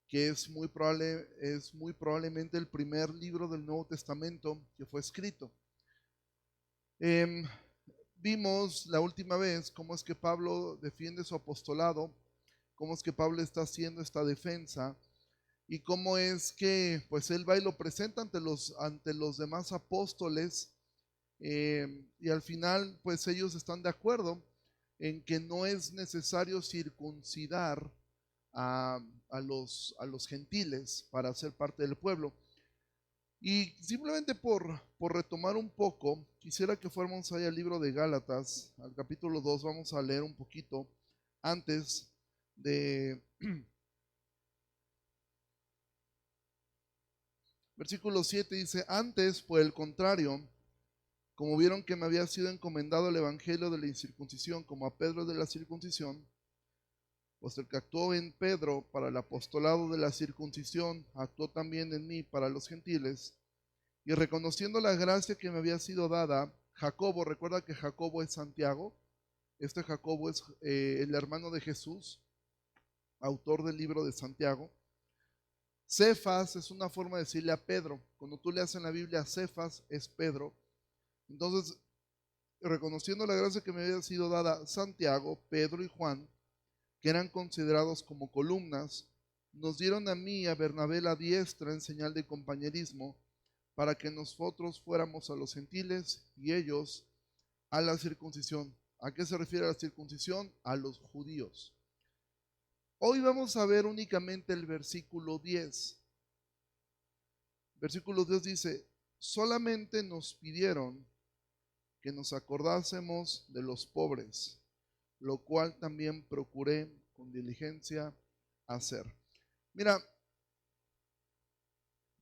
que es muy probablemente el primer libro del Nuevo Testamento que fue escrito. Eh, Vimos la última vez cómo es que Pablo defiende su apostolado, cómo es que Pablo está haciendo esta defensa y cómo es que pues él va y lo presenta ante los demás apóstoles, y al final pues ellos están de acuerdo en que no es necesario circuncidar a, a los gentiles para ser parte del pueblo. Y simplemente por retomar un poco, quisiera que fuéramos ahí al libro de Gálatas, al capítulo 2, vamos a leer un poquito antes de versículo 7, dice, antes, por el contrario, como vieron que me había sido encomendado el evangelio de la incircuncisión, como a Pedro de la circuncisión, pues el que actuó en Pedro para el apostolado de la circuncisión, actuó también en mí para los gentiles. Y reconociendo la gracia que me había sido dada, Jacobo, recuerda que Jacobo es Santiago, este Jacobo es el hermano de Jesús, autor del libro de Santiago. Cefas es una forma de decirle a Pedro. Cuando tú leas en la Biblia, Cefas es Pedro. Entonces, reconociendo la gracia que me había sido dada, Santiago, Pedro y Juan, que eran considerados como columnas, nos dieron a mí y a Bernabé la diestra en señal de compañerismo, para que nosotros fuéramos a los gentiles y ellos a la circuncisión. ¿A qué se refiere la circuncisión? A los judíos. Hoy vamos a ver únicamente el versículo 10. Versículo 10 dice, solamente nos pidieron que nos acordásemos de los pobres, lo cual también procuré con diligencia hacer. Mira,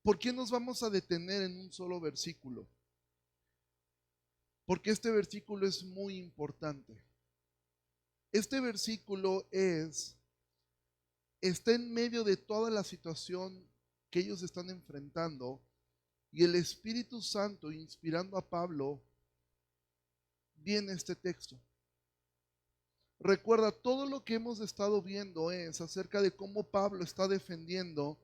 ¿por qué nos vamos a detener en un solo versículo? Porque este versículo es muy importante. Este versículo está en medio de toda la situación que ellos están enfrentando y el Espíritu Santo inspirando a Pablo viene este texto. Recuerda, todo lo que hemos estado viendo es acerca de cómo Pablo está defendiendo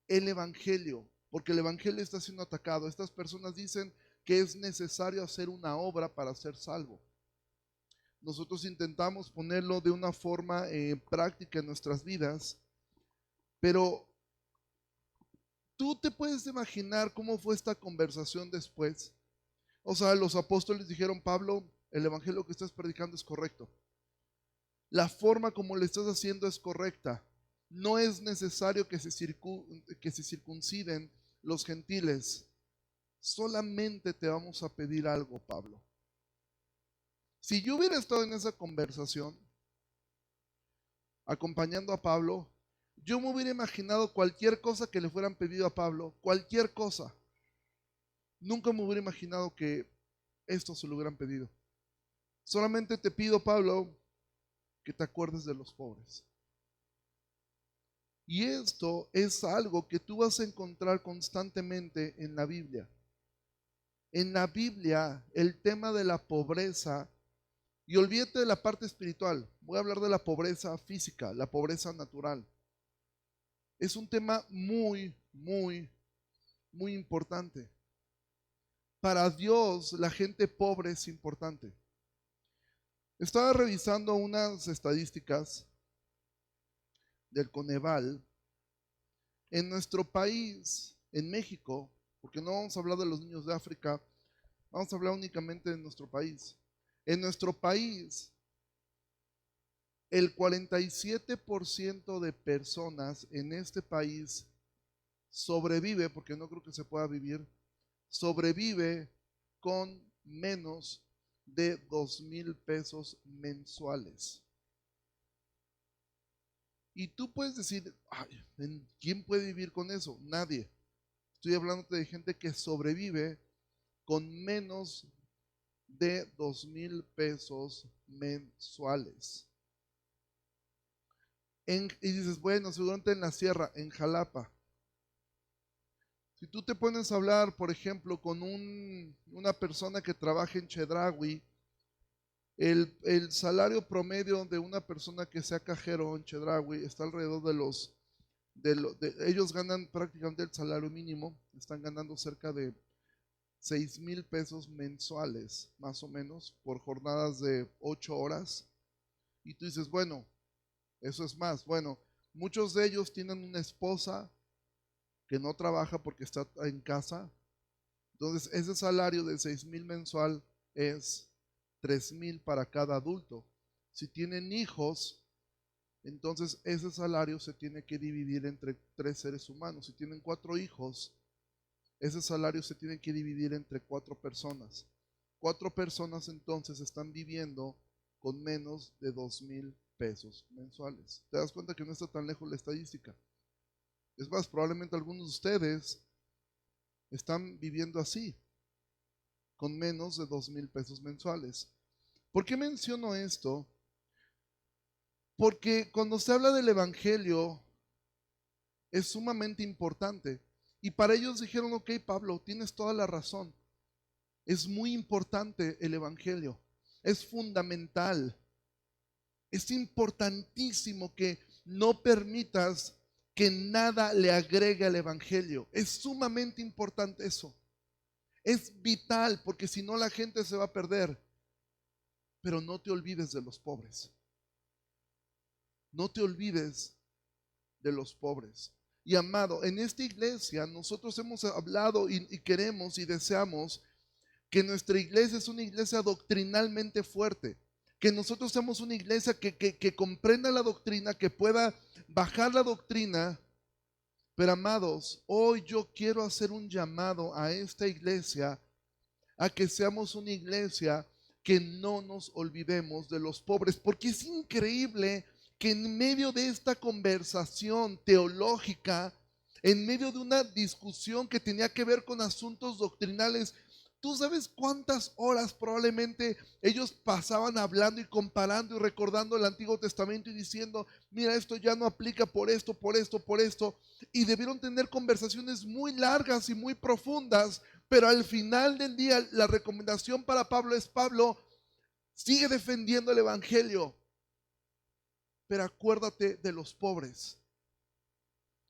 el Evangelio, porque el Evangelio está siendo atacado. Estas personas dicen que es necesario hacer una obra para ser salvo. Nosotros intentamos ponerlo de una forma práctica en nuestras vidas, pero tú te puedes imaginar cómo fue esta conversación después. O sea, los apóstoles dijeron, Pablo, el evangelio que estás predicando es correcto. La forma como lo estás haciendo es correcta. No es necesario que se circunciden los gentiles. Solamente te vamos a pedir algo, Pablo. Si yo hubiera estado en esa conversación, acompañando a Pablo, yo me hubiera imaginado cualquier cosa que le fueran pedido a Pablo, cualquier cosa. Nunca me hubiera imaginado que esto se lo hubieran pedido. Solamente te pido, Pablo, que te acuerdes de los pobres. Y esto es algo que tú vas a encontrar constantemente en la Biblia. En la Biblia, el tema de la pobreza, y olvídate de la parte espiritual, voy a hablar de la pobreza física, la pobreza natural. Es un tema muy, muy, muy importante. Para Dios, la gente pobre es importante. Estaba revisando unas estadísticas del Coneval. En nuestro país, en México, porque no vamos a hablar de los niños de África, vamos a hablar únicamente de nuestro país. En nuestro país, el 47% de personas en este país sobrevive, porque no creo que se pueda vivir, sobrevive con menos de 2,000 pesos mensuales. Y tú puedes decir, ay, ¿quién puede vivir con eso? Nadie. Estoy hablando de gente que sobrevive con menos de 2,000 pesos mensuales. Y dices, bueno, seguramente en la sierra, en Jalapa. Si tú te pones a hablar, por ejemplo, con una persona que trabaja en Chedraui, El salario promedio de una persona que sea cajero en Chedraui está alrededor ellos ganan prácticamente el salario mínimo, están ganando cerca de 6,000 pesos mensuales, más o menos, por jornadas de 8 horas. Y tú dices, bueno, eso es más. Bueno, muchos de ellos tienen una esposa que no trabaja porque está en casa. Entonces, ese salario de 6,000 mensual es 3,000 para cada adulto. Si tienen hijos, entonces ese salario se tiene que dividir entre 3 seres humanos. Si tienen 4 hijos, ese salario se tiene que dividir entre 4 personas. 4 personas entonces están viviendo con menos de 2,000 pesos mensuales. ¿Te das cuenta que no está tan lejos la estadística? Es más, probablemente algunos de ustedes están viviendo así, con menos de 2,000 pesos mensuales. ¿Por qué menciono esto? Porque cuando se habla del evangelio es sumamente importante. Y para ellos dijeron, ok, Pablo, tienes toda la razón. Es muy importante el evangelio. Es fundamental. Es importantísimo que no permitas que nada le agregue al evangelio. Es sumamente importante eso. Es vital, porque si no la gente se va a perder. Pero no te olvides de los pobres. No te olvides de los pobres. Y amado, en esta iglesia nosotros hemos hablado y queremos y deseamos que nuestra iglesia es una iglesia doctrinalmente fuerte, que nosotros seamos una iglesia que comprenda la doctrina, que pueda bajar la doctrina. Pero amados, hoy yo quiero hacer un llamado a esta iglesia a que seamos una iglesia que no nos olvidemos de los pobres, porque es increíble que en medio de esta conversación teológica, en medio de una discusión que tenía que ver con asuntos doctrinales, ¿tú sabes cuántas horas probablemente ellos pasaban hablando y comparando y recordando el Antiguo Testamento y diciendo, mira, esto ya no aplica por esto, por esto, por esto? Y debieron tener conversaciones muy largas y muy profundas, pero al final del día la recomendación para Pablo es, Pablo, sigue defendiendo el evangelio, pero acuérdate de los pobres.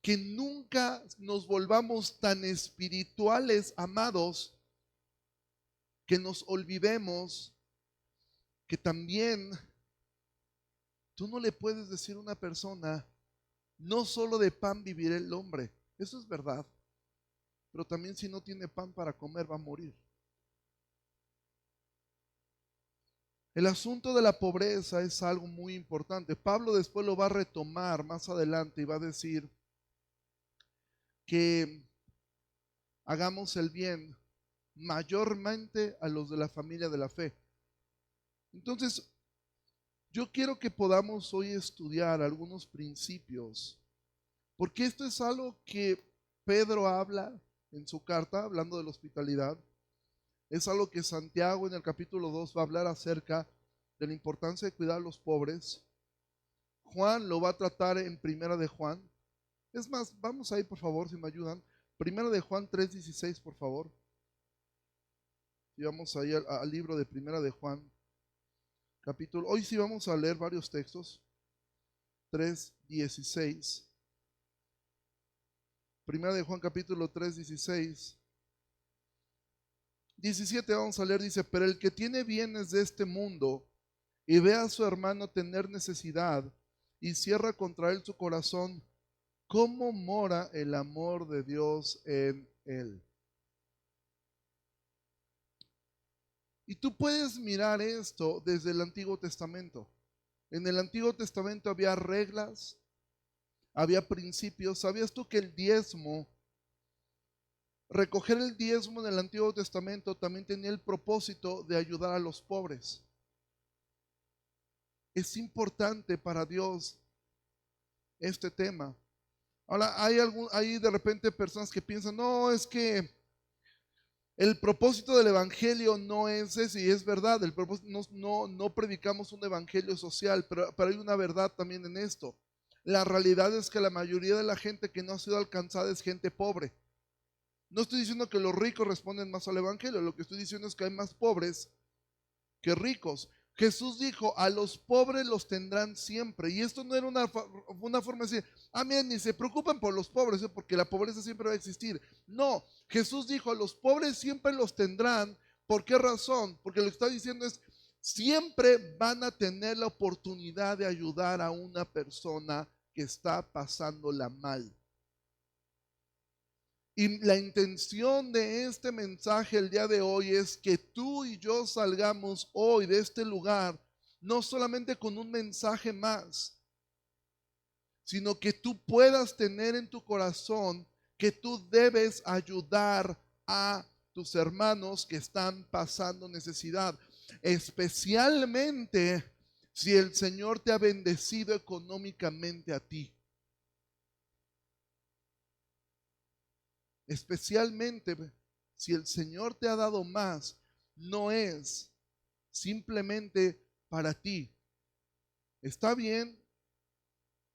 Que nunca nos volvamos tan espirituales, amados, que nos olvidemos que también tú no le puedes decir a una persona, no solo de pan vivirá el hombre. Eso es verdad, pero también si no tiene pan para comer va a morir. El asunto de la pobreza es algo muy importante. Pablo después lo va a retomar más adelante y va a decir que hagamos el bien mayormente a los de la familia de la fe. Entonces, yo quiero que podamos hoy estudiar algunos principios, porque esto es algo que Pedro habla en su carta, hablando de la hospitalidad. Es algo que Santiago en el capítulo 2 va a hablar acerca de la importancia de cuidar a los pobres. Juan lo va a tratar en Primera de Juan. Es más, vamos ahí por favor, si me ayudan. Primera de Juan 3:16, por favor. Y vamos ahí al libro de Primera de Juan, capítulo. Hoy sí vamos a leer varios textos. 3:16. Primera de Juan, capítulo 3:16. 17 vamos a leer, dice, pero el que tiene bienes de este mundo y ve a su hermano tener necesidad y cierra contra él su corazón, ¿cómo mora el amor de Dios en él? Y tú puedes mirar esto desde el Antiguo Testamento. En el Antiguo Testamento había reglas, había principios. ¿Sabías tú que el diezmo, recoger el diezmo en el Antiguo Testamento también tenía el propósito de ayudar a los pobres? Es importante para Dios este tema. Ahora, hay de repente personas que piensan, no, es que el propósito del evangelio no es ese, y es verdad, el propósito, no predicamos un evangelio social, pero hay una verdad también en esto. La realidad es que la mayoría de la gente que no ha sido alcanzada es gente pobre. No estoy diciendo que los ricos responden más al evangelio, lo que estoy diciendo es que hay más pobres que ricos. Jesús dijo, a los pobres los tendrán siempre. Y esto no era una forma de decir, miren, ni se preocupen por los pobres, porque la pobreza siempre va a existir. No, Jesús dijo, a los pobres siempre los tendrán. ¿Por qué razón? Porque lo que está diciendo es, siempre van a tener la oportunidad de ayudar a una persona que está pasándola mal. Y la intención de este mensaje el día de hoy es que tú y yo salgamos hoy de este lugar, no solamente con un mensaje más, sino que tú puedas tener en tu corazón que tú debes ayudar a tus hermanos que están pasando necesidad, especialmente si el Señor te ha bendecido económicamente a ti. Especialmente si el Señor te ha dado más, no es simplemente para ti. Está bien,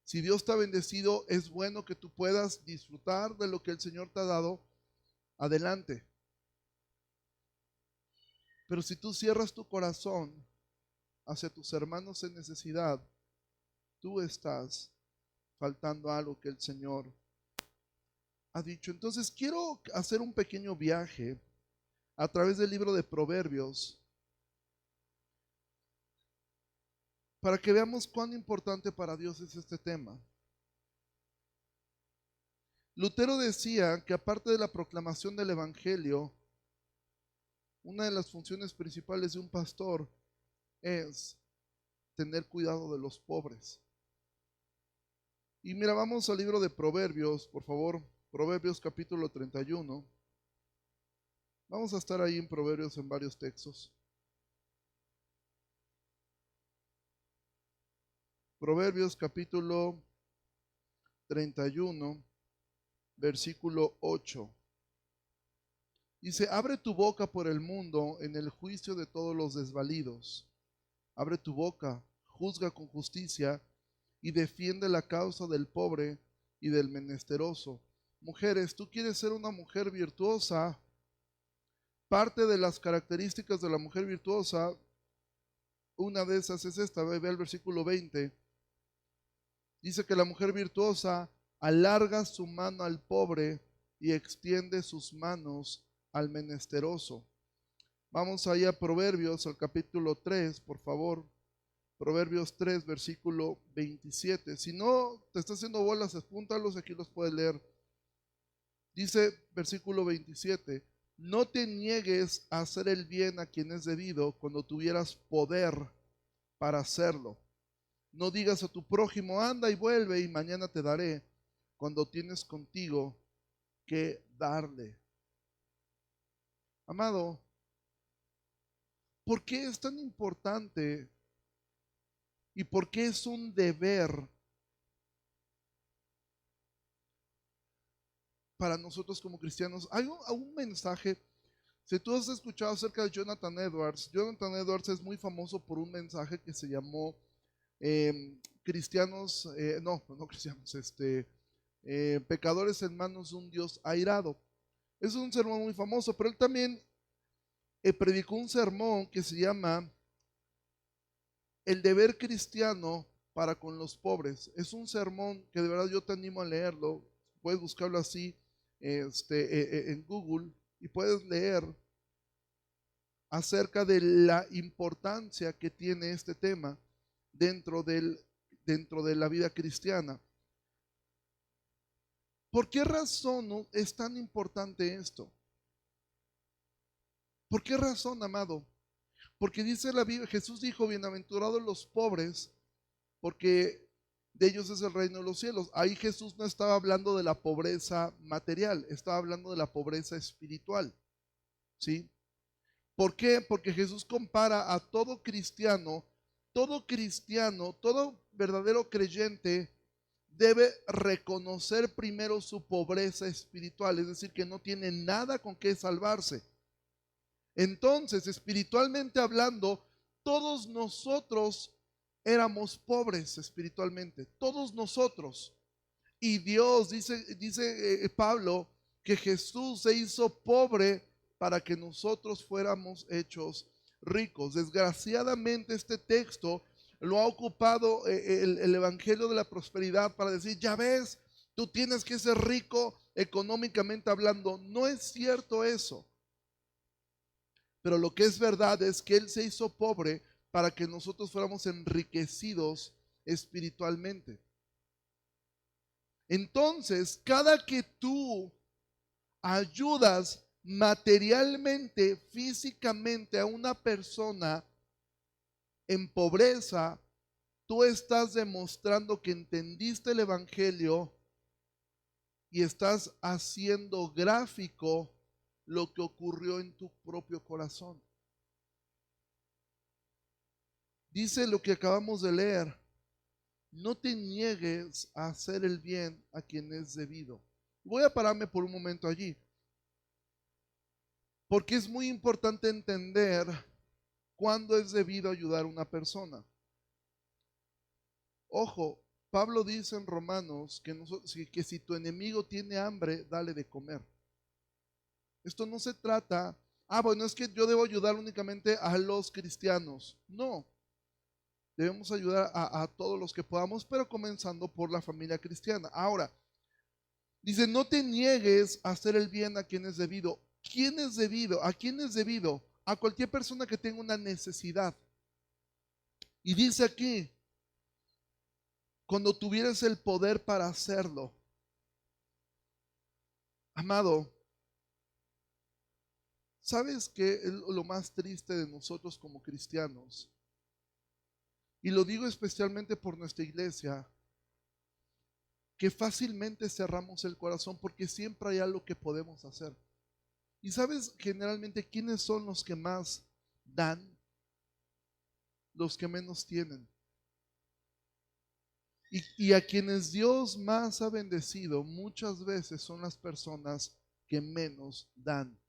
si Dios te ha bendecido, es bueno que tú puedas disfrutar de lo que el Señor te ha dado, adelante. Pero si tú cierras tu corazón hacia tus hermanos en necesidad, tú estás faltando algo que el Señor ha dicho. Entonces quiero hacer un pequeño viaje a través del libro de Proverbios para que veamos cuán importante para Dios es este tema. Lutero decía que aparte de la proclamación del Evangelio, una de las funciones principales de un pastor es tener cuidado de los pobres. Y mira, vamos al libro de Proverbios, por favor. Proverbios capítulo 31. Vamos a estar ahí en Proverbios en varios textos. Proverbios capítulo 31, versículo 8. Dice, abre tu boca por el mundo en el juicio de todos los desvalidos. Abre tu boca, juzga con justicia y defiende la causa del pobre y del menesteroso. Mujeres, tú quieres ser una mujer virtuosa. Parte de las características de la mujer virtuosa, una de esas es esta. Ve el versículo 20. Dice que la mujer virtuosa alarga su mano al pobre y extiende sus manos al menesteroso. Vamos ahí a Proverbios, al capítulo 3, por favor. Proverbios 3, versículo 27. Si no te está haciendo bolas, apúntalos, aquí los puedes leer. Dice versículo 27, no te niegues a hacer el bien a quien es debido cuando tuvieras poder para hacerlo. No digas a tu prójimo, anda y vuelve y mañana te daré, cuando tienes contigo que darle. Amado, ¿por qué es tan importante y por qué es un deber para nosotros como cristianos? Hay un mensaje, si tú has escuchado acerca de Jonathan Edwards es muy famoso por un mensaje que se llamó pecadores en manos de un Dios airado. Es un sermón muy famoso, pero él también predicó un sermón que se llama El deber cristiano para con los pobres. Es un sermón que de verdad yo te animo a leerlo. Puedes buscarlo así en Google y puedes leer acerca de la importancia que tiene este tema dentro de la vida cristiana. ¿Por qué razón es tan importante esto? ¿Por qué razón, amado? Porque dice la Biblia, Jesús dijo, bienaventurados los pobres, porque de ellos es el reino de los cielos. Ahí Jesús no estaba hablando de la pobreza material, estaba hablando de la pobreza espiritual. ¿Sí? ¿Por qué? Porque Jesús compara a todo cristiano, todo verdadero creyente debe reconocer primero su pobreza espiritual, es decir, que no tiene nada con qué salvarse. Entonces, espiritualmente hablando, todos nosotros éramos pobres espiritualmente, todos nosotros. Y Dios, dice Pablo, que Jesús se hizo pobre para que nosotros fuéramos hechos ricos. Desgraciadamente este texto lo ha ocupado el Evangelio de la Prosperidad para decir, ya ves, tú tienes que ser rico económicamente hablando. No es cierto eso. Pero lo que es verdad es que Él se hizo pobre para que nosotros fuéramos enriquecidos espiritualmente. Entonces, cada que tú ayudas materialmente, físicamente a una persona en pobreza, tú estás demostrando que entendiste el Evangelio y estás haciendo gráfico lo que ocurrió en tu propio corazón. Dice lo que acabamos de leer: no te niegues a hacer el bien a quien es debido. Voy a pararme por un momento allí, porque es muy importante entender cuándo es debido ayudar a una persona. Ojo, Pablo dice en Romanos que si tu enemigo tiene hambre, dale de comer. Esto no se trata, bueno, es que yo debo ayudar únicamente a los cristianos. No, debemos ayudar a todos los que podamos, pero comenzando por la familia cristiana. Ahora, dice, no te niegues a hacer el bien a quien es debido. ¿Quién es debido? ¿A quién es debido? A cualquier persona que tenga una necesidad. Y dice aquí, cuando tuvieras el poder para hacerlo. Amado, ¿sabes qué es lo más triste de nosotros como cristianos? Y lo digo especialmente por nuestra iglesia, que fácilmente cerramos el corazón porque siempre hay algo que podemos hacer. ¿Y sabes generalmente quiénes son los que más dan? Los que menos tienen. Y a quienes Dios más ha bendecido muchas veces son las personas que menos dan.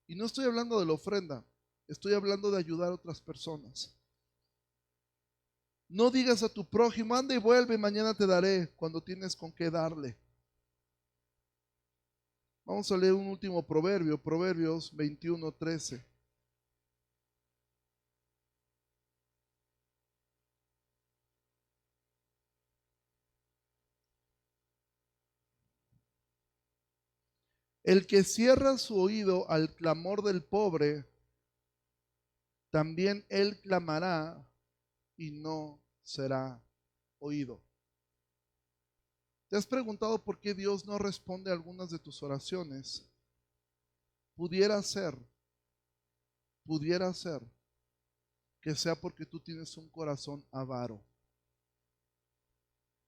Y no estoy hablando de la ofrenda, estoy hablando de ayudar a otras personas. No digas a tu prójimo, anda y vuelve, mañana te daré, cuando tienes con qué darle. Vamos a leer un último proverbio, Proverbios 21:13. El que cierra su oído al clamor del pobre, también él clamará y no será oído. ¿Te has preguntado por qué Dios no responde a algunas de tus oraciones? Pudiera ser que sea porque tú tienes un corazón avaro.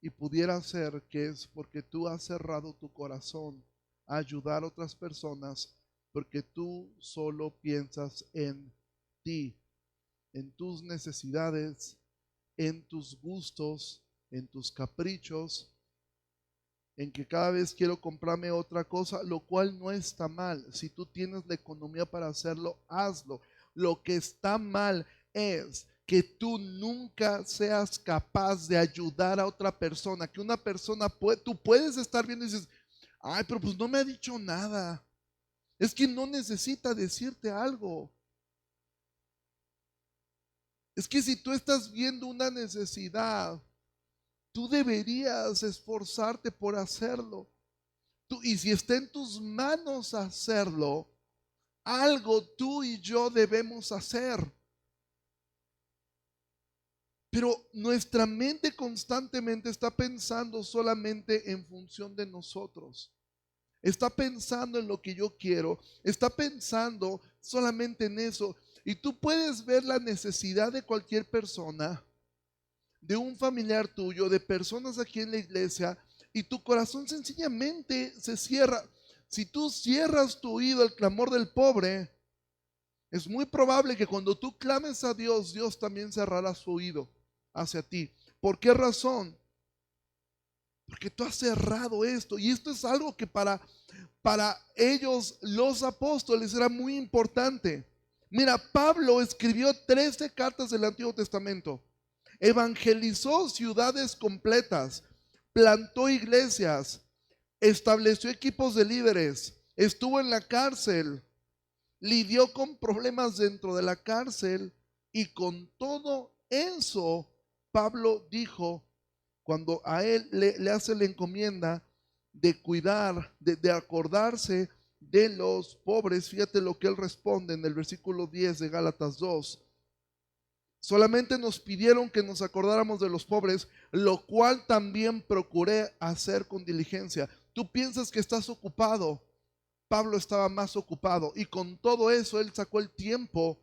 Y pudiera ser que es porque tú has cerrado tu corazón a ayudar a otras personas, porque tú solo piensas en ti, en tus necesidades, en tus gustos, en tus caprichos, en que cada vez quiero comprarme otra cosa, lo cual no está mal. Si tú tienes la economía para hacerlo, hazlo. Lo que está mal es que tú nunca seas capaz de ayudar a otra persona, que una persona tú puedes estar viendo y dices, ay, pero pues no me ha dicho nada. Es que no necesita decirte algo. Es que si tú estás viendo una necesidad, tú deberías esforzarte por hacerlo. Y si está en tus manos hacerlo, algo tú y yo debemos hacer. Pero nuestra mente constantemente está pensando solamente en función de nosotros. Está pensando en lo que yo quiero. Está pensando solamente en eso. Y tú puedes ver la necesidad de cualquier persona, de un familiar tuyo, de personas aquí en la iglesia, y tu corazón sencillamente se cierra. Si tú cierras tu oído al clamor del pobre, es muy probable que cuando tú clames a Dios, Dios también cerrará su oído hacia ti. ¿Por qué razón? Porque tú has cerrado esto. Y esto es algo que para ellos, los apóstoles, era muy importante. Mira, Pablo escribió 13 cartas del Antiguo Testamento. Evangelizó ciudades completas, plantó iglesias, estableció equipos de líderes, estuvo en la cárcel, lidió con problemas dentro de la cárcel y con todo eso, Pablo dijo, cuando a él le hace la encomienda de cuidar, de acordarse de los pobres, fíjate lo que él responde en el versículo 10 de Gálatas 2. Solamente nos pidieron que nos acordáramos de los pobres, lo cual también procuré hacer con diligencia. Tú piensas que estás ocupado. Pablo estaba más ocupado y con todo eso él sacó el tiempo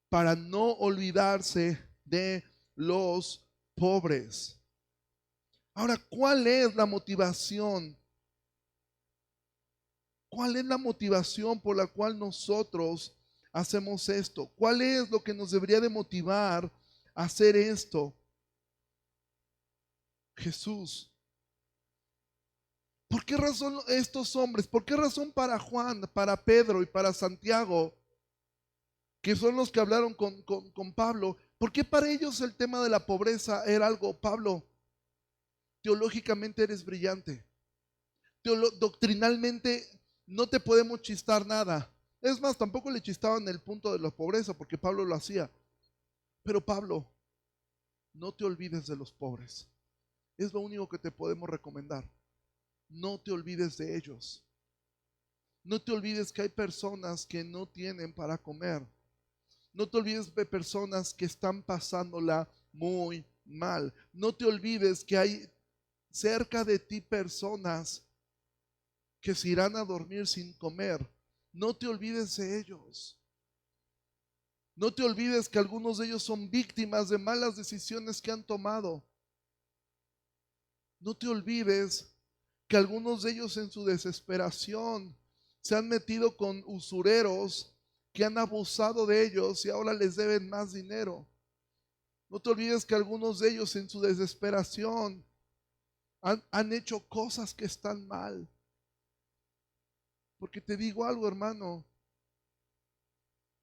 para no olvidarse de los pobres. Ahora, ¿cuál es la motivación? ¿Cuál es la motivación por la cual nosotros hacemos esto? ¿Cuál es lo que nos debería de motivar a hacer esto? Jesús. ¿Por qué razón estos hombres? ¿Por qué razón para Juan, para Pedro y para Santiago, que son los que hablaron con Pablo? ¿Por qué para ellos el tema de la pobreza era algo? Pablo, teológicamente eres brillante. Doctrinalmente no te podemos chistar nada. Es más, tampoco le chistaban el punto de la pobreza porque Pablo lo hacía. Pero Pablo, no te olvides de los pobres. Es lo único que te podemos recomendar. No te olvides de ellos. No te olvides que hay personas que no tienen para comer. No te olvides de personas que están pasándola muy mal. No te olvides que hay cerca de ti personas que se irán a dormir sin comer. No te olvides de ellos. No te olvides que algunos de ellos son víctimas de malas decisiones que han tomado. No te olvides que algunos de ellos en su desesperación se han metido con usureros que han abusado de ellos y ahora les deben más dinero. No te olvides que algunos de ellos en su desesperación han hecho cosas que están mal. Porque te digo algo, hermano,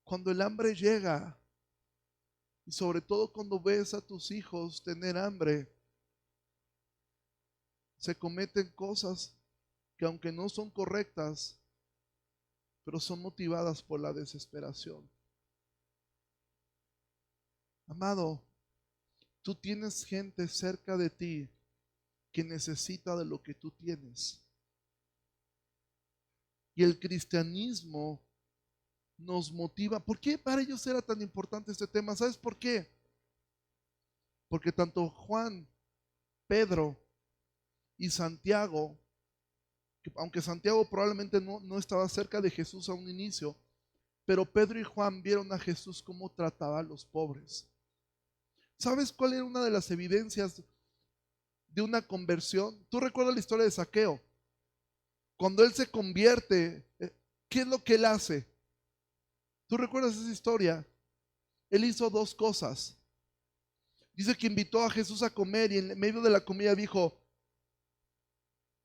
cuando el hambre llega, y sobre todo cuando ves a tus hijos tener hambre, se cometen cosas que aunque no son correctas, pero son motivadas por la desesperación. Amado, tú tienes gente cerca de ti que necesita de lo que tú tienes. Y el cristianismo nos motiva. ¿Por qué para ellos era tan importante este tema? ¿Sabes por qué? Porque tanto Juan, Pedro y Santiago, aunque Santiago probablemente no estaba cerca de Jesús a un inicio, pero Pedro y Juan vieron a Jesús cómo trataba a los pobres. ¿Sabes cuál era una de las evidencias de una conversión? Tú recuerdas la historia de Zaqueo. Cuando él se convierte, ¿qué es lo que él hace? ¿Tú recuerdas esa historia? Él hizo dos cosas. Dice que invitó a Jesús a comer y en medio de la comida dijo: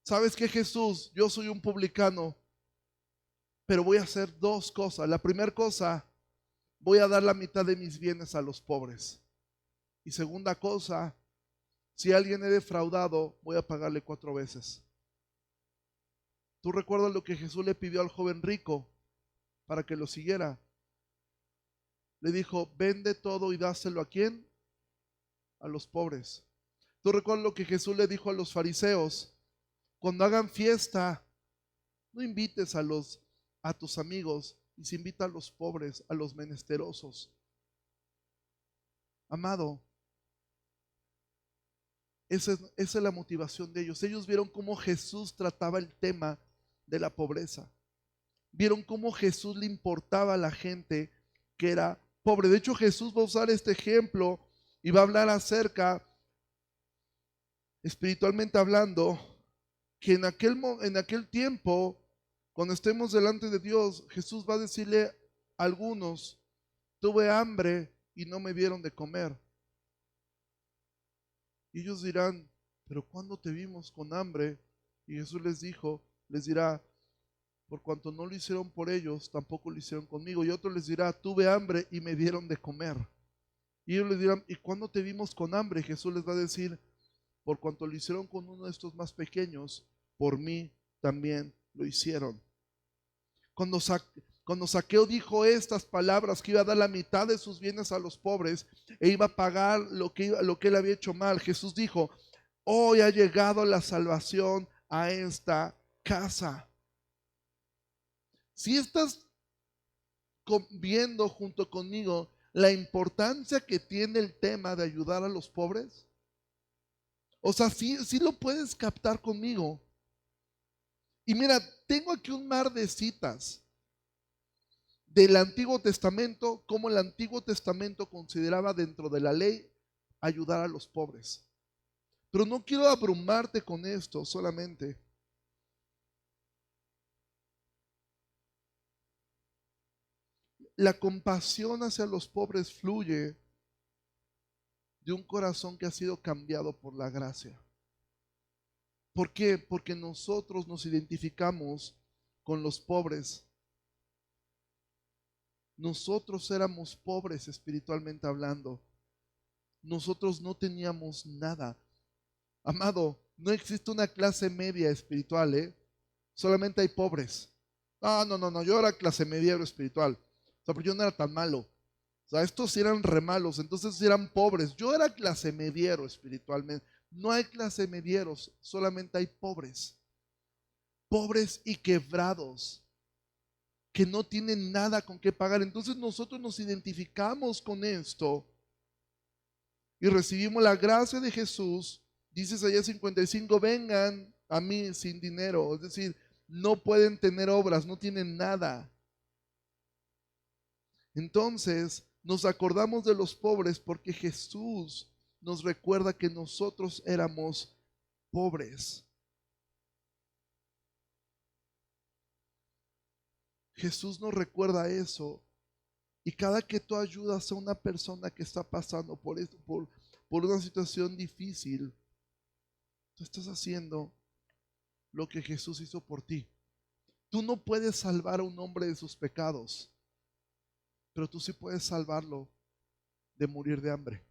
¿sabes qué, Jesús? Yo soy un publicano, pero voy a hacer dos cosas. La primera cosa, voy a dar la mitad de mis bienes a los pobres. Y segunda cosa, si alguien he defraudado, voy a pagarle 4 veces. ¿Tú recuerdas lo que Jesús le pidió al joven rico para que lo siguiera? Le dijo: vende todo y dáselo ¿a quién? A los pobres. ¿Tú recuerdas lo que Jesús le dijo a los fariseos? Cuando hagan fiesta, no invites a tus amigos, y se invita a los pobres, a los menesterosos. Amado, esa es la motivación de ellos. Ellos vieron cómo Jesús trataba el tema de la pobreza. Vieron cómo Jesús le importaba a la gente que era pobre. De hecho, Jesús va a usar este ejemplo y va a hablar acerca, espiritualmente hablando, que en aquel tiempo, cuando estemos delante de Dios, Jesús va a decirle a algunos: tuve hambre y no me dieron de comer. Y ellos dirán: pero ¿cuándo te vimos con hambre? Y Jesús les dirá: por cuanto no lo hicieron por ellos, tampoco lo hicieron conmigo. Y otro les dirá: tuve hambre y me dieron de comer. Y ellos les dirán: ¿y cuándo te vimos con hambre? Y Jesús les va a decir: por cuanto lo hicieron con uno de estos más pequeños, por mí también lo hicieron. Cuando Cuando Zaqueo dijo estas palabras, que iba a dar la mitad de sus bienes a los pobres e iba a pagar lo que él había hecho mal, Jesús dijo: hoy ha llegado la salvación a esta casa. Si estás viendo junto conmigo la importancia que tiene el tema de ayudar a los pobres, o sea, sí lo puedes captar conmigo. Y mira, tengo aquí un mar de citas del Antiguo Testamento, como el Antiguo Testamento consideraba dentro de la ley ayudar a los pobres. Pero no quiero abrumarte con esto solamente. La compasión hacia los pobres fluye de un corazón que ha sido cambiado por la gracia. ¿Por qué? Porque nosotros nos identificamos con los pobres. Nosotros éramos pobres espiritualmente hablando. Nosotros no teníamos nada. Amado, no existe una clase media espiritual, ¿eh? Solamente hay pobres. No, yo era clase mediero espiritual. O sea, pero yo no era tan malo. O sea, estos sí eran re malos, entonces sí eran pobres. Yo era clase mediero espiritualmente. No hay clase medieros, solamente hay pobres. Pobres y quebrados, que no tienen nada con qué pagar. Entonces nosotros nos identificamos con esto y recibimos la gracia de Jesús. Dice Isaías 55, vengan a mí sin dinero. Es decir, no pueden tener obras, no tienen nada. Entonces nos acordamos de los pobres porque Jesús nos recuerda que nosotros éramos pobres. Jesús nos recuerda eso. Y cada que tú ayudas a una persona que está pasando por esto, por una situación difícil, tú estás haciendo lo que Jesús hizo por ti. Tú no puedes salvar a un hombre de sus pecados, pero tú sí puedes salvarlo de morir de hambre.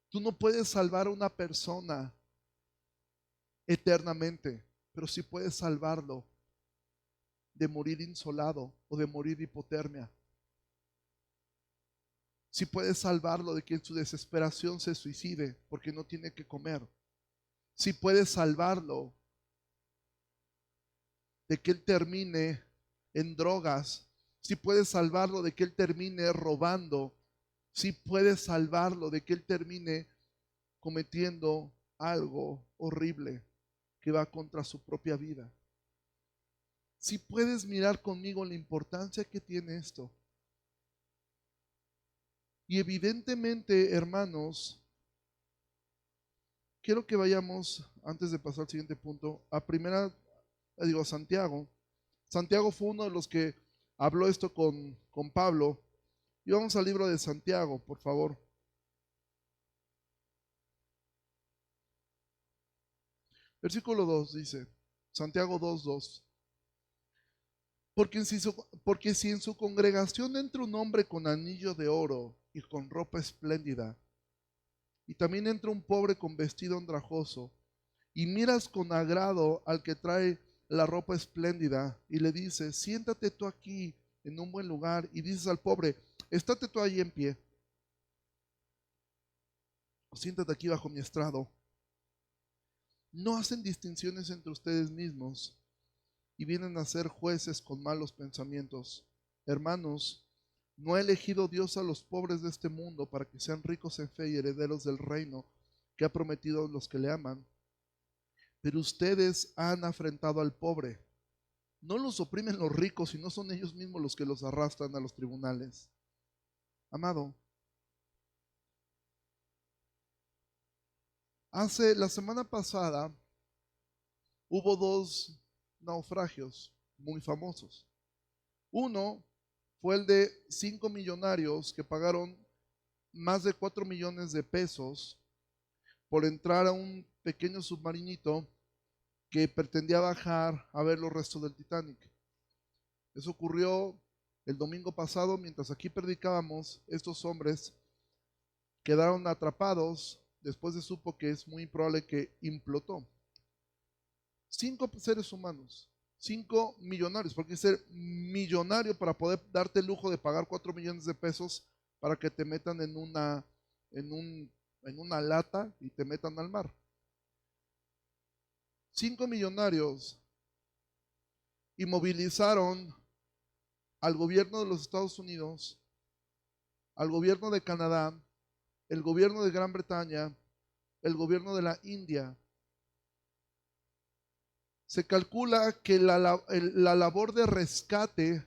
Tú no puedes salvar a una persona eternamente, pero sí puedes salvarlo de morir insolado o de morir de hipotermia. Sí puedes salvarlo de que en su desesperación se suicide porque no tiene que comer. Sí puedes salvarlo de que él termine en drogas. Sí puedes salvarlo de que él termine robando. Sí puedes salvarlo de que él termine cometiendo algo horrible que va contra su propia vida. Si puedes mirar conmigo la importancia que tiene esto. Y evidentemente, hermanos, quiero que vayamos, antes de pasar al siguiente punto, a Santiago. Santiago fue uno de los que habló esto con Pablo. Y vamos al libro de Santiago, por favor. Versículo 2 dice, Santiago 2:2. Porque si en su congregación entra un hombre con anillo de oro y con ropa espléndida, y también entra un pobre con vestido andrajoso, y miras con agrado al que trae la ropa espléndida, y le dices, siéntate tú aquí en un buen lugar, y dices al pobre, estate tú ahí en pie, o siéntate aquí bajo mi estrado. No hacen distinciones entre ustedes mismos y vienen a ser jueces con malos pensamientos. Hermanos, ¿no ha elegido Dios a los pobres de este mundo para que sean ricos en fe y herederos del reino que ha prometido a los que le aman? Pero ustedes han afrentado al pobre. No los oprimen los ricos, sino son ellos mismos los que los arrastran a los tribunales. Amado, la semana pasada hubo dos naufragios muy famosos. Uno fue el de 5 millonarios que pagaron más de 4 millones de pesos por entrar a un pequeño submarinito que pretendía bajar a ver los restos del Titanic. Eso ocurrió el domingo pasado, mientras aquí predicábamos. Estos hombres quedaron atrapados. Después se supo que es muy probable que implotó. 5 seres humanos, 5 millonarios, porque hay que ser millonario para poder darte el lujo de pagar 4 millones de pesos para que te metan en una lata y te metan al mar. 5 millonarios inmovilizaron al gobierno de los Estados Unidos, al gobierno de Canadá, el gobierno de Gran Bretaña, el gobierno de la India. Se calcula que la labor de rescate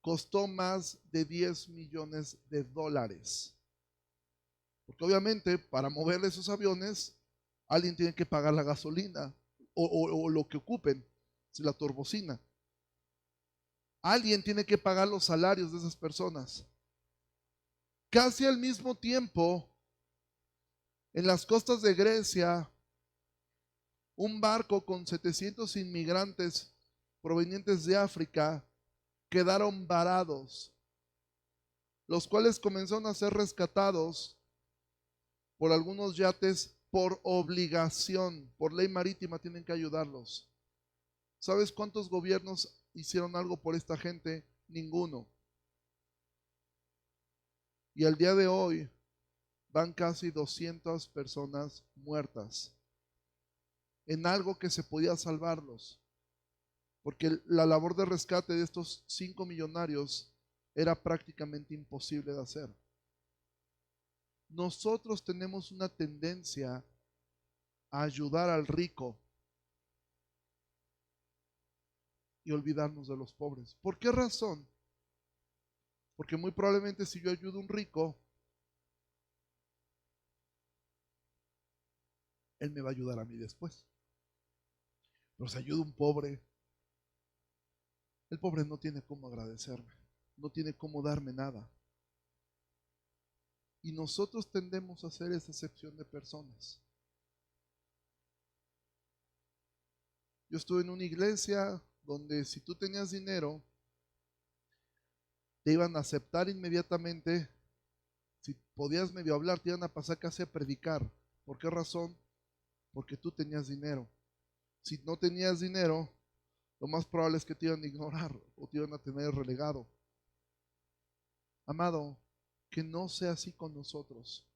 costó más de 10 millones de dólares. Porque obviamente para mover esos aviones, alguien tiene que pagar la gasolina o lo que ocupen, si la turbocina. Alguien tiene que pagar los salarios de esas personas. Casi al mismo tiempo, en las costas de Grecia, un barco con 700 inmigrantes provenientes de África quedaron varados, los cuales comenzaron a ser rescatados por algunos yates por obligación, por ley marítima tienen que ayudarlos. ¿Sabes cuántos gobiernos hicieron algo por esta gente? Ninguno. Y al día de hoy van casi 200 personas muertas en algo que se podía salvarlos, porque la labor de rescate de estos 5 millonarios era prácticamente imposible de hacer. Nosotros tenemos una tendencia a ayudar al rico y olvidarnos de los pobres. ¿Por qué razón? Porque muy probablemente si yo ayudo a un rico, él me va a ayudar a mí después. Pero si ayudo a un pobre, el pobre no tiene cómo agradecerme, no tiene cómo darme nada. Y nosotros tendemos a hacer esa excepción de personas. Yo estuve en una iglesia donde si tú tenías dinero, te iban a aceptar inmediatamente. Si podías medio hablar, te iban a pasar casi a predicar. ¿Por qué razón? Porque tú tenías dinero. Si no tenías dinero, lo más probable es que te iban a ignorar o te iban a tener relegado. Amado, que no sea así con nosotros.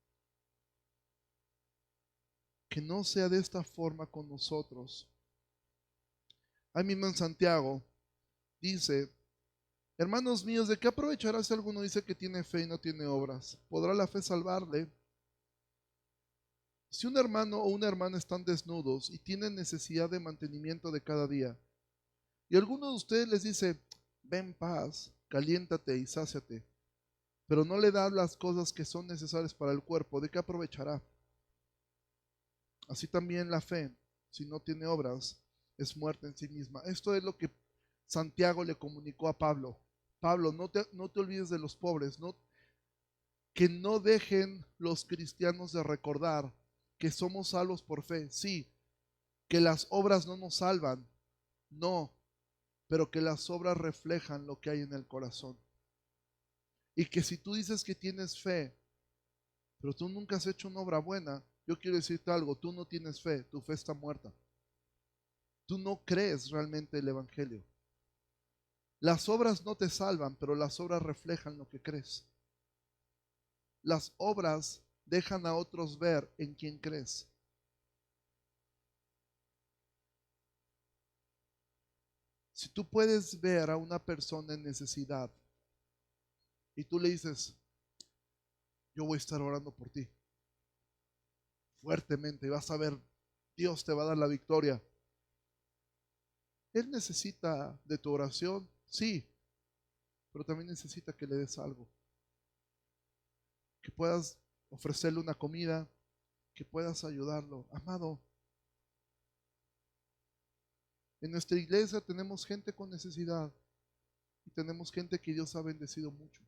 Que no sea de esta forma con nosotros. Ahí mismo en Santiago dice: hermanos míos, ¿de qué aprovechará si alguno dice que tiene fe y no tiene obras? ¿Podrá la fe salvarle? Si un hermano o una hermana están desnudos y tienen necesidad de mantenimiento de cada día, y alguno de ustedes les dice: ven paz, caliéntate y sáciate, pero no le da las cosas que son necesarias para el cuerpo, ¿de qué aprovechará? Así también la fe, si no tiene obras, es muerta en sí misma. Esto es lo que Santiago le comunicó a Pablo. Pablo, no te olvides de los pobres, que no dejen los cristianos de recordar que somos salvos por fe. Sí, que las obras no nos salvan, no, pero que las obras reflejan lo que hay en el corazón. Y que si tú dices que tienes fe, pero tú nunca has hecho una obra buena, yo quiero decirte algo: tú no tienes fe, tu fe está muerta. Tú no crees realmente el Evangelio. Las obras no te salvan, pero las obras reflejan lo que crees. Las obras dejan a otros ver en quién crees. Si tú puedes ver a una persona en necesidad y tú le dices: yo voy a estar orando por ti fuertemente y vas a ver, Dios te va a dar la victoria. Él necesita de tu oración, sí, pero también necesita que le des algo. Que puedas ofrecerle una comida, que puedas ayudarlo. Amado, en nuestra iglesia tenemos gente con necesidad y tenemos gente que Dios ha bendecido mucho.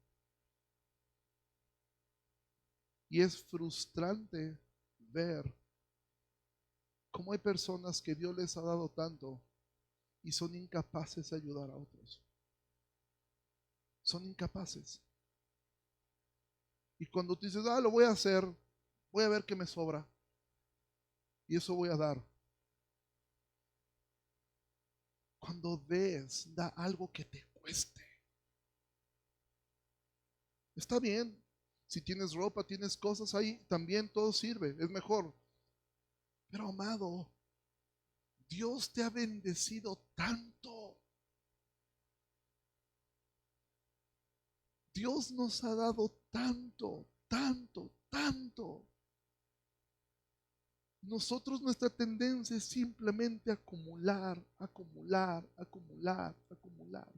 Y es frustrante ver cómo hay personas que Dios les ha dado tanto y son incapaces de ayudar a otros. Son incapaces. Y cuando tú dices: lo voy a hacer, voy a ver qué me sobra y eso voy a dar, cuando des, da algo que te cueste. Está bien. Si tienes ropa, tienes cosas ahí, también todo sirve, es mejor. Pero amado, Dios te ha bendecido tanto. Dios nos ha dado tanto, tanto, tanto. Nosotros, nuestra tendencia es simplemente acumular, acumular, acumular, acumular.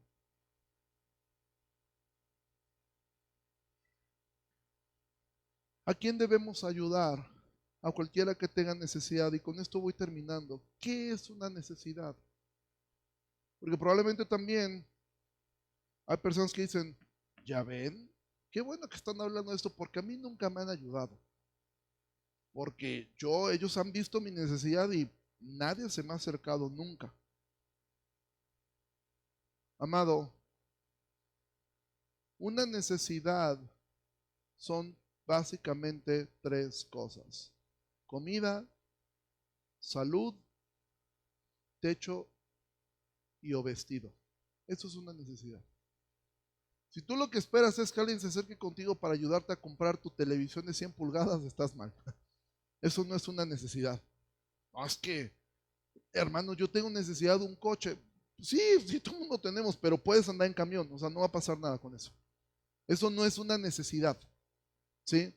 ¿A quién debemos ayudar? A cualquiera que tenga necesidad. Y con esto voy terminando. ¿Qué es una necesidad? Porque probablemente también hay personas que dicen, ya ven, qué bueno que están hablando de esto porque a mí nunca me han ayudado. Porque ellos han visto mi necesidad y nadie se me ha acercado nunca. Amado, una necesidad son básicamente tres cosas: comida, salud, techo y o vestido. Eso es una necesidad. Si tú lo que esperas es que alguien se acerque contigo para ayudarte a comprar tu televisión de 100 pulgadas, estás mal. Eso no es una necesidad. No, es que, hermano, yo tengo necesidad de un coche. Sí, sí, todo el mundo tenemos, pero puedes andar en camión, o sea, no va a pasar nada con eso. Eso no es una necesidad. ¿Sí?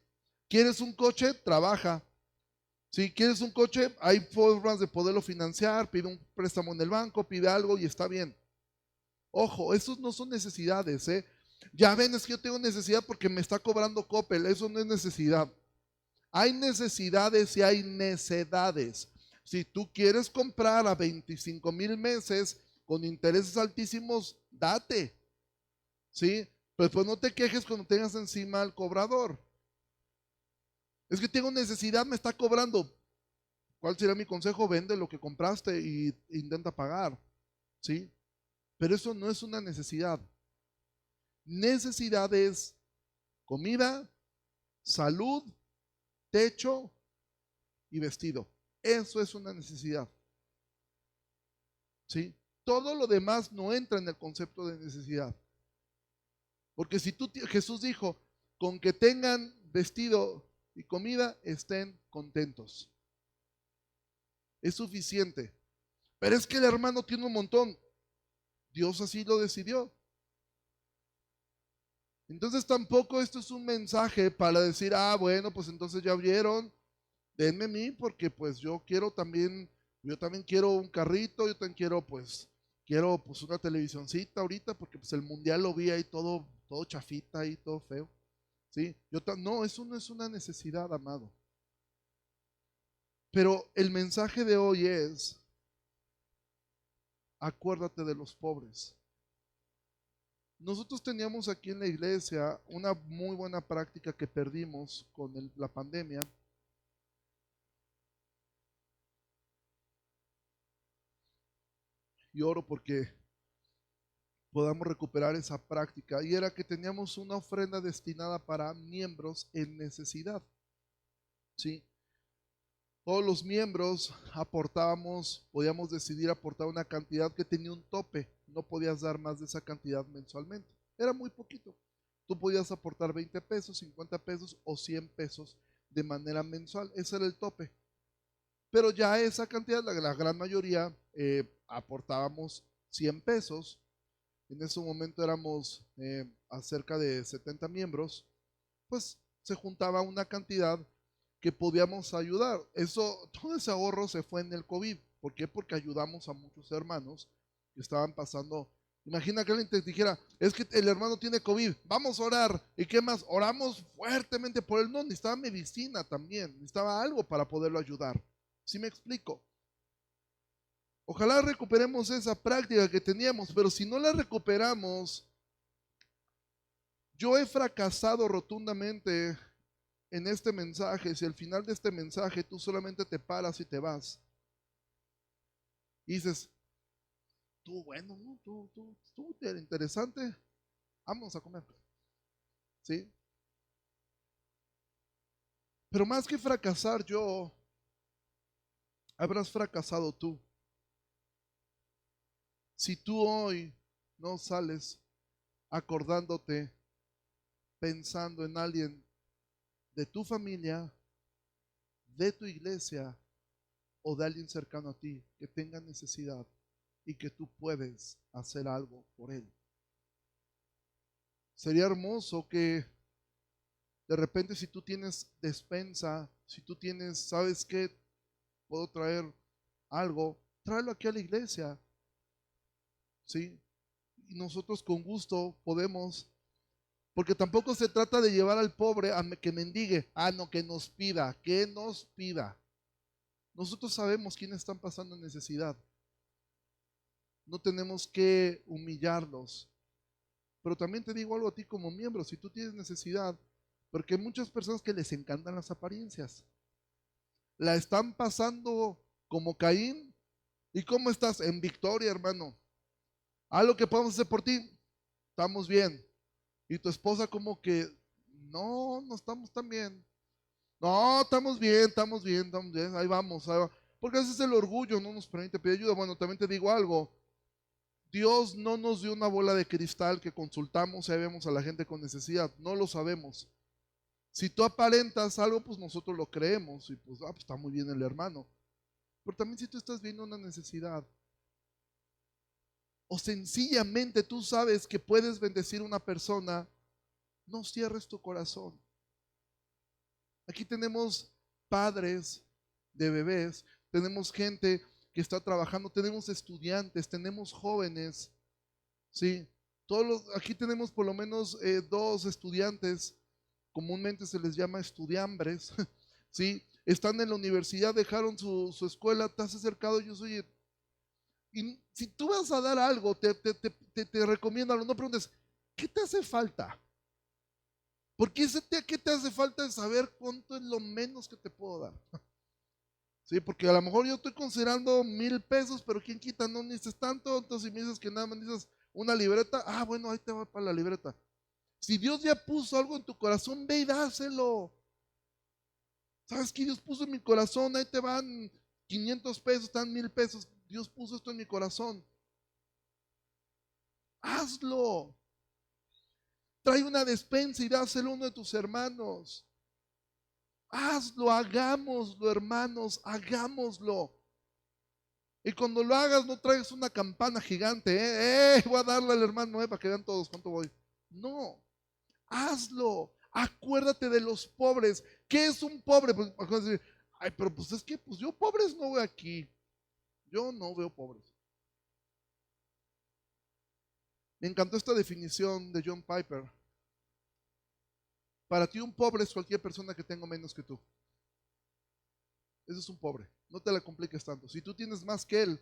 ¿Quieres un coche? Trabaja. Si quieres un coche, hay formas de poderlo financiar, pide un préstamo en el banco, pide algo y está bien. Ojo, esos no son necesidades, ¿eh? Ya ven, es que yo tengo necesidad porque me está cobrando Coppel, eso no es necesidad. Hay necesidades y hay necedades. Si tú quieres comprar a 25,000 meses con intereses altísimos, date, ¿sí? Pero pues no te quejes cuando tengas encima al cobrador. Es que tengo necesidad, me está cobrando. ¿Cuál sería mi consejo? Vende lo que compraste y intenta pagar, ¿sí? Pero eso no es una necesidad. Necesidad es comida, salud, techo y vestido. Eso es una necesidad, ¿sí? Todo lo demás no entra en el concepto de necesidad. Porque si Jesús dijo, con que tengan vestido y comida, estén contentos. Es suficiente. Pero es que el hermano tiene un montón. Dios así lo decidió. Entonces tampoco esto es un mensaje para decir, bueno, pues entonces ya vieron, denme a mí porque pues yo también quiero un carrito, yo también quiero pues una televisioncita ahorita porque pues el mundial lo vi ahí todo chafita y todo feo. ¿Sí? No, eso no es una necesidad, amado. Pero el mensaje de hoy es, acuérdate de los pobres. Nosotros teníamos aquí en la iglesia una muy buena práctica que perdimos con la pandemia. Y oro porque podamos recuperar esa práctica. Y era que teníamos una ofrenda destinada para miembros en necesidad. ¿Sí? Todos los miembros podíamos decidir aportar una cantidad que tenía un tope. No podías dar más de esa cantidad mensualmente. Era muy poquito. Tú podías aportar 20 pesos, 50 pesos o 100 pesos de manera mensual. Ese era el tope. Pero ya esa cantidad, la gran mayoría, aportábamos 100 pesos. En ese momento éramos a cerca de 70 miembros. Pues se juntaba una cantidad que podíamos ayudar. Todo ese ahorro se fue en el COVID. ¿Por qué? Porque ayudamos a muchos hermanos que estaban pasando. Imagina que alguien te dijera, es que el hermano tiene COVID, vamos a orar. ¿Y qué más? Oramos fuertemente por él. No, necesitaba medicina también, necesitaba algo para poderlo ayudar. ¿Sí me explico? Ojalá recuperemos esa práctica que teníamos, pero si no la recuperamos, yo he fracasado rotundamente en este mensaje. Si al final de este mensaje tú solamente te paras y te vas y dices, tú, bueno, ¿no? Tú, interesante, vamos a comer, ¿sí? Pero más que fracasar yo, habrás fracasado tú. Si tú hoy no sales acordándote, pensando en alguien de tu familia, de tu iglesia o de alguien cercano a ti que tenga necesidad y que tú puedes hacer algo por él. Sería hermoso que de repente, si tú tienes despensa, si tú tienes, ¿sabes qué? Puedo traer algo, tráelo aquí a la iglesia, ¿sí? Y nosotros con gusto podemos, porque tampoco se trata de llevar al pobre a que mendigue, no, que nos pida. Nosotros sabemos quiénes están pasando necesidad. No tenemos que humillarlos. Pero también te digo algo a ti como miembro, si tú tienes necesidad, porque hay muchas personas que les encantan las apariencias. La están pasando como Caín. ¿Y cómo estás? En victoria, hermano. Lo que podemos hacer por ti, estamos bien. Y tu esposa como que, no estamos tan bien. No, estamos bien, estamos bien, estamos bien, ahí vamos, ahí va. Porque a veces el orgullo no nos permite pedir ayuda. Bueno, también te digo algo, Dios no nos dio una bola de cristal que consultamos y ahí vemos a la gente con necesidad, no lo sabemos. Si tú aparentas algo, pues nosotros lo creemos y pues, pues está muy bien el hermano. Pero también si tú estás viendo una necesidad o sencillamente tú sabes que puedes bendecir a una persona, no cierres tu corazón. Aquí tenemos padres de bebés, tenemos gente que está trabajando, tenemos estudiantes, tenemos jóvenes, ¿sí? Aquí tenemos por lo menos 2 estudiantes, comúnmente se les llama estudiambres, ¿sí? Están en la universidad, dejaron su escuela, te has acercado, yo soy... Y si tú vas a dar algo, te recomiendo algo, no preguntes, ¿qué te hace falta? Porque ¿qué te hace falta de saber cuánto es lo menos que te puedo dar? Sí, porque a lo mejor yo estoy considerando 1,000 pesos, pero ¿quién quita? No necesitas tanto, entonces si me dices que nada más necesitas una libreta, bueno, ahí te va para la libreta. Si Dios ya puso algo en tu corazón, ve y dáselo. ¿Sabes qué Dios puso en mi corazón? Ahí te van 500 pesos, están 1,000 pesos. Dios puso esto en mi corazón. Hazlo. Trae una despensa y dáselo a uno de tus hermanos. Hazlo, hagámoslo, hermanos, hagámoslo. Y cuando lo hagas, no traigas una campana gigante, voy a darle al hermano, para que vean todos cuánto voy. No, hazlo. Acuérdate de los pobres. ¿Qué es un pobre? Pues, decir, pero pues es que pues yo pobres no veo aquí. Yo no veo pobres. Me encantó esta definición de John Piper. Para ti un pobre es cualquier persona que tenga menos que tú. Ese es un pobre. No te la compliques tanto. Si tú tienes más que él,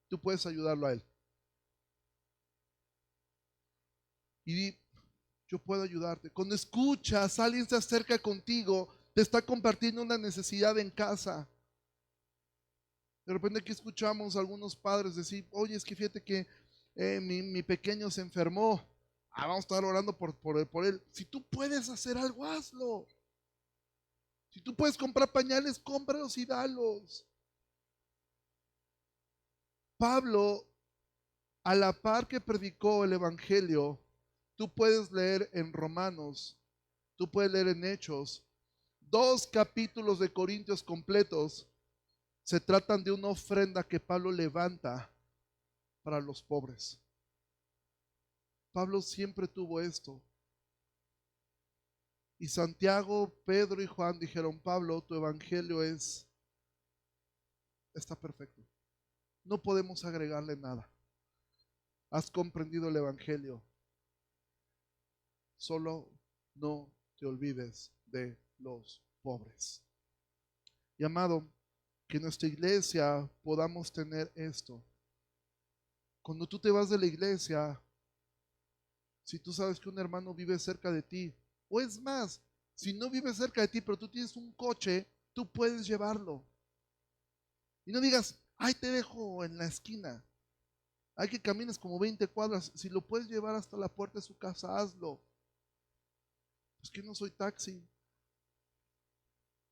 tú puedes ayudarlo a él. Y yo puedo ayudarte. Cuando escuchas, alguien se acerca contigo, te está compartiendo una necesidad en casa. De repente aquí escuchamos a algunos padres decir, oye, es que fíjate que mi pequeño se enfermó. Vamos a estar orando por él. Si tú puedes hacer algo, hazlo. Si tú puedes comprar pañales, cómpralos y dalos. Pablo, a la par que predicó el Evangelio, tú puedes leer en Romanos, tú puedes leer en Hechos, 2 capítulos de Corintios completos se tratan de una ofrenda que Pablo levanta para los pobres. Pablo siempre tuvo esto. Y Santiago, Pedro y Juan dijeron, Pablo, tu evangelio está perfecto. No podemos agregarle nada. Has comprendido el evangelio. Solo no te olvides de los pobres. Y amado, que en nuestra iglesia podamos tener esto. Cuando tú te vas de la iglesia, si tú sabes que un hermano vive cerca de ti, o es más, si no vive cerca de ti, pero tú tienes un coche, tú puedes llevarlo. Y no digas, te dejo en la esquina. Hay que camines como 20 cuadras. Si lo puedes llevar hasta la puerta de su casa, hazlo. Es que no soy taxi.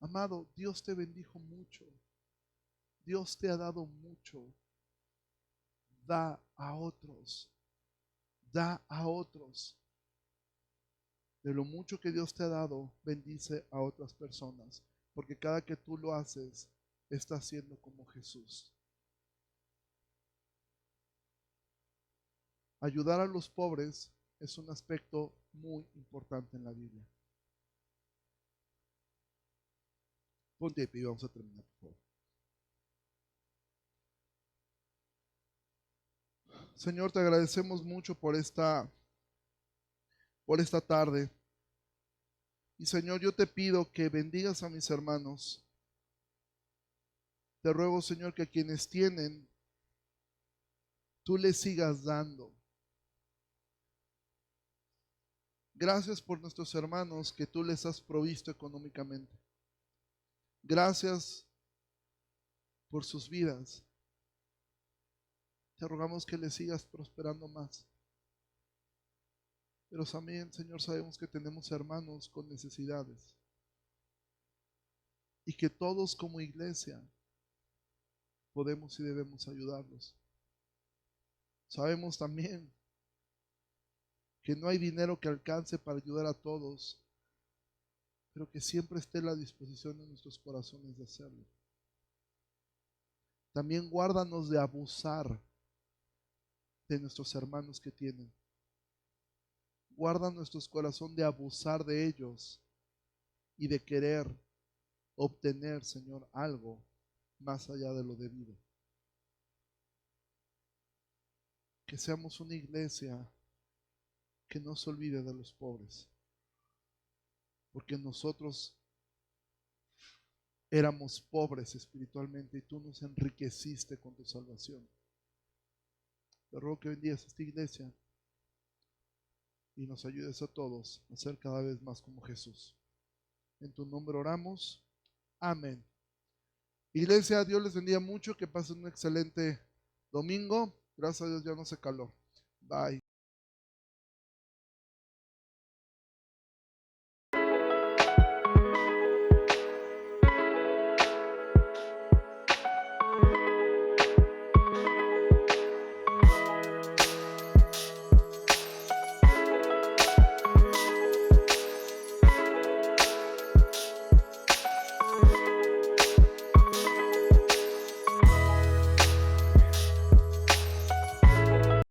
Amado, Dios te bendijo mucho. Dios te ha dado mucho. Da a otros. Da a otros. De lo mucho que Dios te ha dado, bendice a otras personas. Porque cada que tú lo haces, estás siendo como Jesús. Ayudar a los pobres es un aspecto muy importante en la Biblia. Ponte de pie y vamos a terminar, por favor. Señor, te agradecemos mucho por esta tarde. Y Señor, yo te pido que bendigas a mis hermanos. Te ruego, Señor, que a quienes tienen, tú les sigas dando. Gracias por nuestros hermanos que tú les has provisto económicamente. Gracias por sus vidas. Te rogamos que les sigas prosperando más. Pero también, Señor, sabemos que tenemos hermanos con necesidades. Y que todos como iglesia podemos y debemos ayudarlos. Sabemos también que no hay dinero que alcance para ayudar a todos, pero que siempre esté a la disposición de nuestros corazones de hacerlo. También guárdanos de abusar de nuestros hermanos que tienen. Guarda nuestros corazones de abusar de ellos y de querer obtener, Señor, algo más allá de lo debido. Que seamos una iglesia que no se olvide de los pobres, porque nosotros éramos pobres espiritualmente y tú nos enriqueciste con tu salvación. Te ruego que bendigas esta iglesia y nos ayudes a todos a ser cada vez más como Jesús. En tu nombre oramos. Amén. Iglesia, Dios les bendiga mucho, que pasen un excelente domingo. Gracias a Dios ya no hace calor. Bye.